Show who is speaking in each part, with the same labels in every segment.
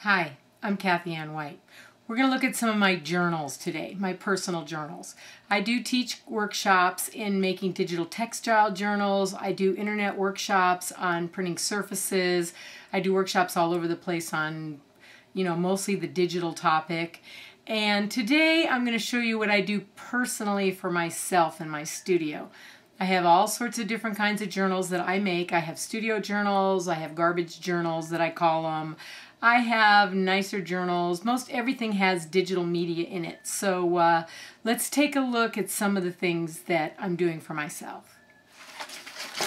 Speaker 1: Hi, I'm Kathy Ann White. We're going to look at some of my journals today, my personal journals. I do teach workshops in making digital textile journals. I do internet workshops on printing surfaces. I do workshops all over the place on, mostly the digital topic. And today I'm going to show you what I do personally for myself in my studio. I have all sorts of different kinds of journals that I make. I have studio journals, I have garbage journals that I call them. I have nicer journals. Most everything has digital media in it. So let's take a look at some of the things that I'm doing for myself.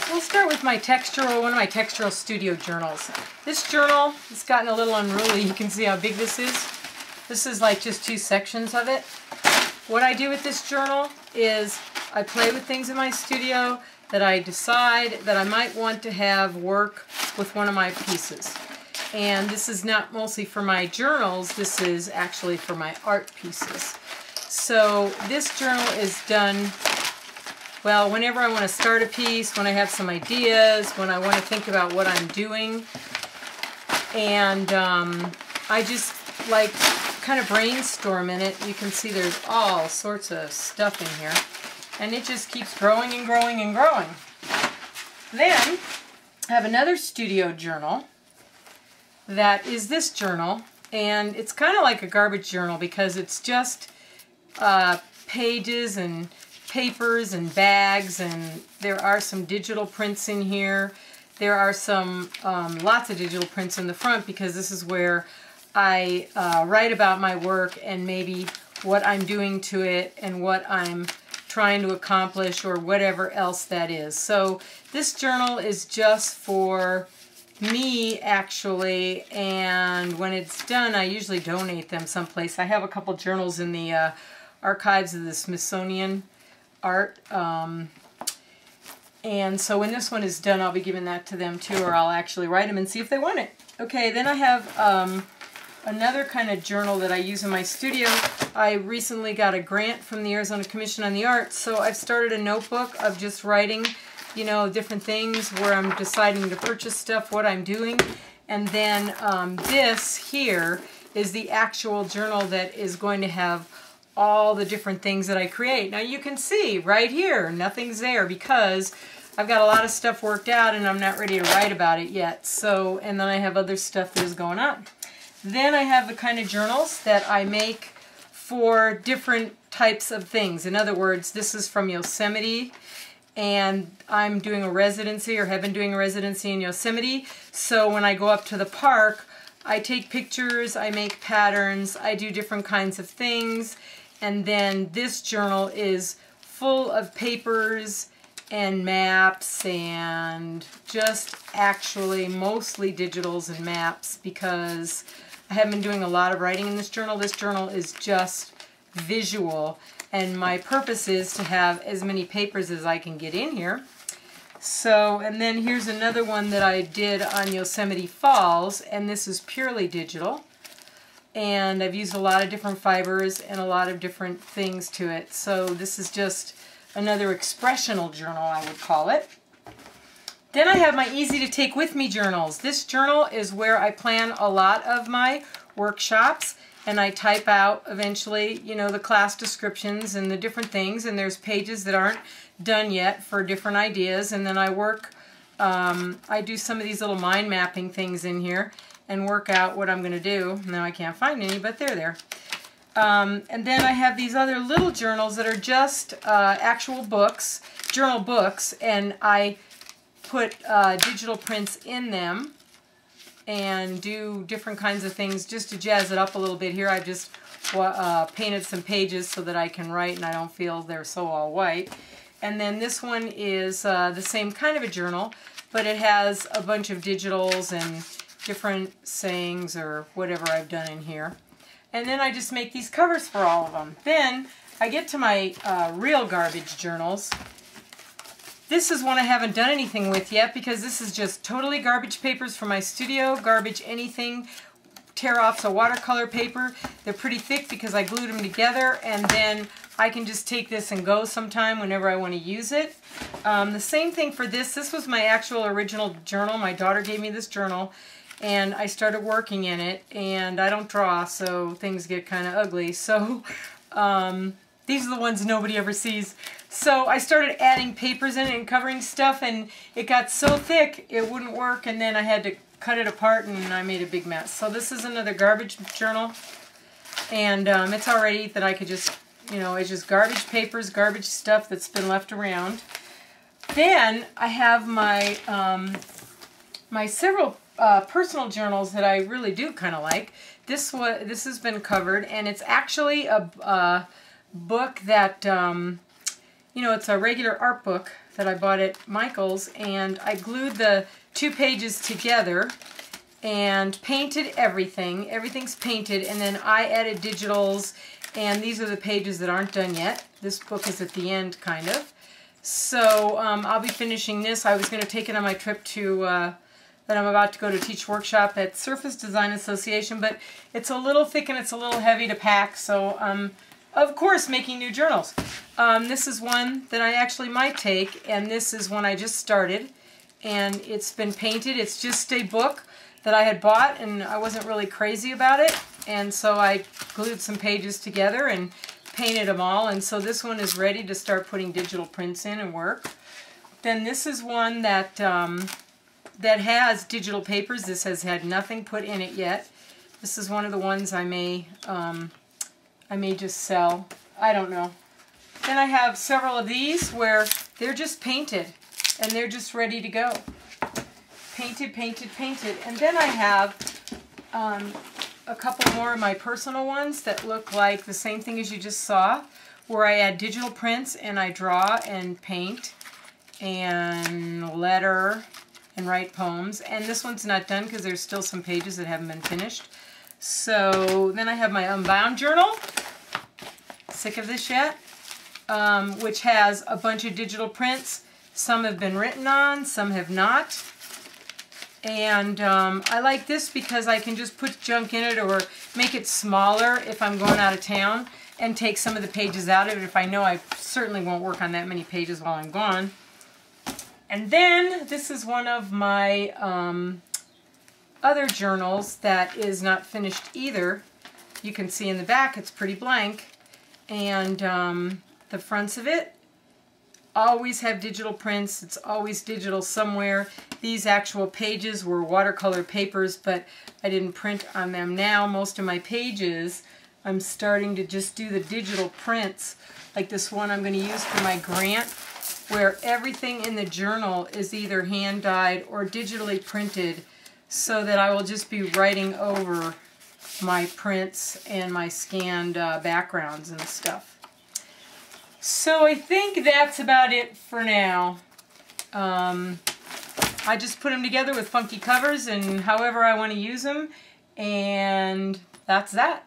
Speaker 1: We'll start with my one of my textural studio journals. This journal has gotten a little unruly. You can see how big this is. This is like just two sections of it. What I do with this journal is I play with things in my studio that I decide that I might want to have work with one of my pieces. And this is not mostly for my journals, this is actually for my art pieces. So this journal is done, well, whenever I want to start a piece, when I have some ideas, when I want to think about what I'm doing. And I just like kind of brainstorm in it. You can see there's all sorts of stuff in here. And it just keeps growing and growing and growing. Then I have another studio journal. That is this journal, and it's kind of like a garbage journal because it's just pages and papers and bags, and there are some digital prints in here. There are some lots of digital prints in the front because this is where I write about my work and maybe what I'm doing to it and what I'm trying to accomplish or whatever else that is. So this journal is just for me, actually, and when it's done I usually donate them someplace. I have a couple journals in the archives of the Smithsonian Art, and so when this one is done I'll be giving that to them too, or I'll actually write them and see if they want it. Okay, then I have another kind of journal that I use in my studio. I recently got a grant from the Arizona Commission on the Arts, so I've started a notebook of just writing different things where I'm deciding to purchase stuff, what I'm doing. And then this here is the actual journal that is going to have all the different things that I create. Now you can see right here, nothing's there because I've got a lot of stuff worked out and I'm not ready to write about it yet. So, and then I have other stuff that is going on. Then I have the kind of journals that I make for different types of things. In other words, this is from Yosemite, and I'm doing a residency, or have been doing a residency in Yosemite. So when I go up to the park, I take pictures, I make patterns, I do different kinds of things. And then this journal is full of papers and maps and just actually mostly digitals and maps because I haven't been doing a lot of writing in this journal. This journal is just visual. And my purpose is to have as many papers as I can get in here. So, and then here's another one that I did on Yosemite Falls, and this is purely digital. And I've used a lot of different fibers and a lot of different things to it. So this is just another expressional journal, I would call it. Then I have my easy to take with me journals. This journal is where I plan a lot of my workshops. And I type out eventually, the class descriptions and the different things, and there's pages that aren't done yet for different ideas, and then I work, I do some of these little mind mapping things in here and work out what I'm going to do. Now I can't find any, but they're there. And then I have these other little journals that are just actual books, journal books, and I put digital prints in them and do different kinds of things just to jazz it up a little bit. Here I've just painted some pages so that I can write and I don't feel they're so all white. And then this one is the same kind of a journal, but it has a bunch of digitals and different sayings or whatever I've done in here. And then I just make these covers for all of them. Then I get to my real garbage journals. This is one I haven't done anything with yet because this is just totally garbage papers from my studio, garbage anything, tear-offs of watercolor paper. They're pretty thick because I glued them together, and then I can just take this and go sometime whenever I want to use it. The same thing for this. This was my actual original journal. My daughter gave me this journal, and I started working in it, and I don't draw, so things get kind of ugly. So these are the ones nobody ever sees. So I started adding papers in it and covering stuff, and it got so thick it wouldn't work, and then I had to cut it apart, and I made a big mess. So this is another garbage journal, and it's already that I could just, you know, it's just garbage papers, garbage stuff that's been left around. Then I have my my several personal journals that I really do kind of like. This has been covered, and it's actually a book that you know, it's a regular art book that I bought at Michael's, and I glued the 2 pages together and painted everything. Everything's painted, and then I added digitals, and these are the pages that aren't done yet. This book is at the end, kind of. So I'll be finishing this. I was going to take it on my trip to, that I'm about to go to teach workshop at Surface Design Association, but it's a little thick and it's a little heavy to pack, so of course making new journals. This is one that I actually might take, and this is one I just started, and it's been painted. It's just a book that I had bought, and I wasn't really crazy about it, and so I glued some pages together and painted them all, and so this one is ready to start putting digital prints in and work. Then this is one that that has digital papers. This has had nothing put in it yet. This is one of the ones I may just sell. I don't know. Then I have several of these where they're just painted and they're just ready to go. Painted, painted, painted. And then I have a couple more of my personal ones that look like the same thing as you just saw, where I add digital prints and I draw and paint and letter and write poems. And this one's not done because there's still some pages that haven't been finished. So then I have my Unbound journal. Sick of this yet? Which has a bunch of digital prints. Some have been written on, some have not. And I like this because I can just put junk in it or make it smaller if I'm going out of town and take some of the pages out of it if I know I certainly won't work on that many pages while I'm gone. And then this is one of my other journals that is not finished either. You can see in the back it's pretty blank, and the fronts of it always have digital prints. It's always digital somewhere. These actual pages were watercolor papers, but I didn't print on them. Now most of my pages I'm starting to just do the digital prints, like this one I'm going to use for my grant, where everything in the journal is either hand dyed or digitally printed, so that I will just be writing over my prints and my scanned backgrounds and stuff. So I think that's about it for now. I just put them together with funky covers and however I want to use them, and that's that.